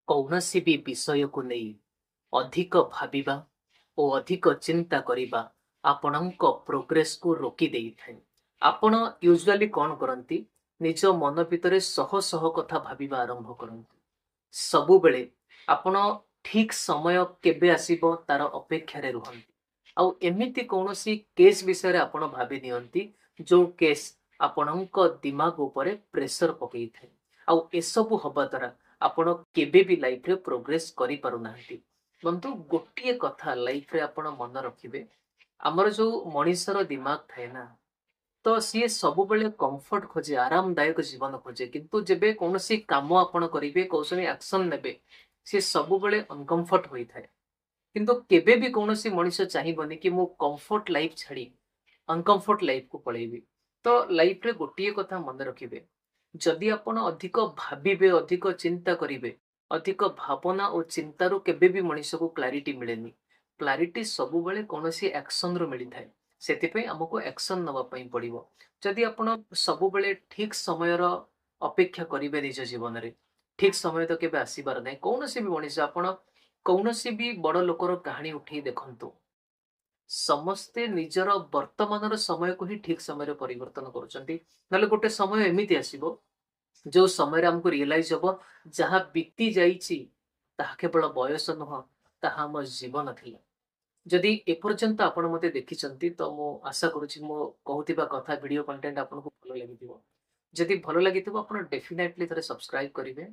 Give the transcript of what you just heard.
କୌଣସି ବି ବିଷୟକୁ ନେଇ ଅଧିକ ଭାବିବା ଓ ଅଧିକ ଚିନ୍ତା କରିବା ଆପଣଙ୍କ ପ୍ରୋଗ୍ରେସକୁ ରୋକି ଦେଇଥାଏ। ଆପଣ ୟୁଜୁଆଲି କଣ କରନ୍ତି? ନିଜ ମନ ଭିତରେ ଶହ ଶହ କଥା ଭାବିବା ଆରମ୍ଭ କରନ୍ତି। ସବୁବେଳେ ଆପଣ ଠିକ୍ ସମୟ କେବେ ଆସିବ ତାର ଅପେକ୍ଷାରେ ରୁହନ୍ତି। ଆଉ ଏମିତି କୌଣସି କେସ୍ ବିଷୟରେ ଆପଣ ଭାବି ନିଅନ୍ତି ଯୋଉ କେସ୍ ଆପଣଙ୍କ ଦିମାଗ ଉପରେ ପ୍ରେସର ପକେଇଥାଏ। ଆଉ ଏସବୁ ହବା ଦ୍ୱାରା ଆପଣ କେବେ ବି ଲାଇଫରେ ପ୍ରୋଗ୍ରେସ କରିପାରୁନାହାନ୍ତି। ବନ୍ଧୁ, ଗୋଟିଏ କଥା ଲାଇଫରେ ଆପଣ ମନେ ରଖିବେ, ଆମର ଯୋଉ ମଣିଷର ଦିମାଗ ଥାଏ ନା, ତ ସିଏ ସବୁବେଳେ କମ୍ଫର୍ଟ ଖୋଜେ, ଆରାମଦାୟକ ଜୀବନ ଖୋଜେ। କିନ୍ତୁ ଯେବେ କୌଣସି କାମ ଆପଣ କରିବେ, କୌଣସି ଆକ୍ସନ ନେବେ, ସିଏ ସବୁବେଳେ ଅନକମ୍ଫର୍ଟ ହୋଇଥାଏ। କିନ୍ତୁ କେବେ ବି କୌଣସି ମଣିଷ ଚାହିଁବନି କି ମୁଁ କମ୍ଫର୍ଟ ଲାଇଫ ଛାଡି ଅନକମ୍ଫର୍ଟ ଲାଇଫକୁ ପଳେଇବି। ତ ଲାଇଫରେ ଗୋଟିଏ କଥା ମନେ ରଖିବେ, ଯଦି ଆପଣ ଅଧିକ ଭାବିବେ, ଅଧିକ ଚିନ୍ତା କରିବେ, ଅଧିକ ଭାବନା ଓ ଚିନ୍ତାରୁ କେବେ ବି ମଣିଷକୁ କ୍ଲାରିଟି ମିଳେନି। କ୍ଲାରିଟି ସବୁବେଳେ କୌଣସି ଆକ୍ସନରୁ ମିଳିଥାଏ। ସେଥିପାଇଁ ଆମକୁ ଆକ୍ସନ ନେବା ପାଇଁ ପଡିବ। ଯଦି ଆପଣ ସବୁବେଳେ ଠିକ ସମୟର ଅପେକ୍ଷା କରିବେ ନିଜ ଜୀବନରେ, ଠିକ ସମୟ ତ କେବେ ଆସିବାର ନାହିଁ। କୌଣସି ବି ମଣିଷ, ଆପଣ କୌଣସି ବି ବଡ ଲୋକର କାହାଣୀ ଉଠେଇ ଦେଖନ୍ତୁ, ସମସ୍ତେ ନିଜର ବର୍ତ୍ତମାନର ସମୟକୁ ହିଁ ଠିକ ସମୟରେ ପରିବର୍ତ୍ତନ କରୁଛନ୍ତି। ନହେଲେ ଗୋଟେ ସମୟ ଏମିତି ଆସିବ ଯୋଉ ସମୟରେ ଆମକୁ ରିଏଲାଇଜ ହବ ଯାହା ବିତି ଯାଇଛି ତାହା କେବଳ ବୟସ ନୁହଁ, ତାହା ଆମ ଜୀବନ ଥିଲା। ଯଦି ଏପର୍ଯ୍ୟନ୍ତ ଆପଣ ମତେ ଦେଖିଛନ୍ତି ତ ମୁଁ ଆଶା କରୁଛି ମୁଁ କହୁଥିବା କଥା, ଭିଡିଓ କଣ୍ଟେଣ୍ଟ ଆପଣଙ୍କୁ ଭଲ ଲାଗିଥିବ। ଯଦି ଭଲ ଲାଗିଥିବ ଆପଣ ଡେଫିନେଟଲି ଥରେ ସବସ୍କ୍ରାଇବ କରିବେ।